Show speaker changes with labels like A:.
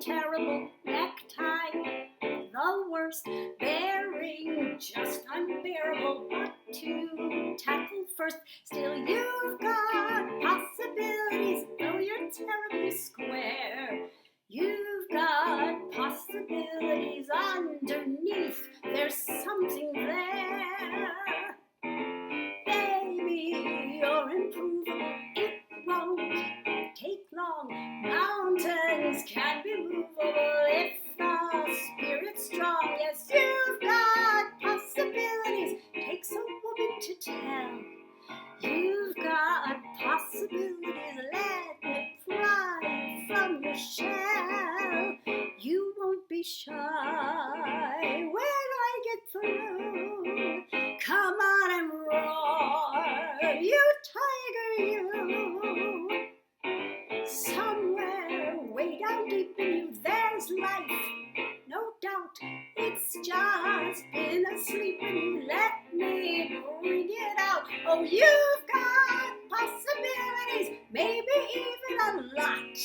A: terrible necktie, the worst, bearing, just unbearable, but to tackle first. Still, you've got possibilities, though you're terribly square. You've got possibilities underneath, there's something there. Baby, you're improvable, it won't take long. Mountains can be movable if the spirit's strong. Yes, you've got possibilities, takes a woman to tell. You've got possibilities, let me pry from your shell. You won't be shy when I get through. Come on and roar, you tiger, you. Somewhere way down deep in you there's life, no doubt. It's just been asleep in you, let me bring it out. Oh, you've got possibilities, maybe even a lot.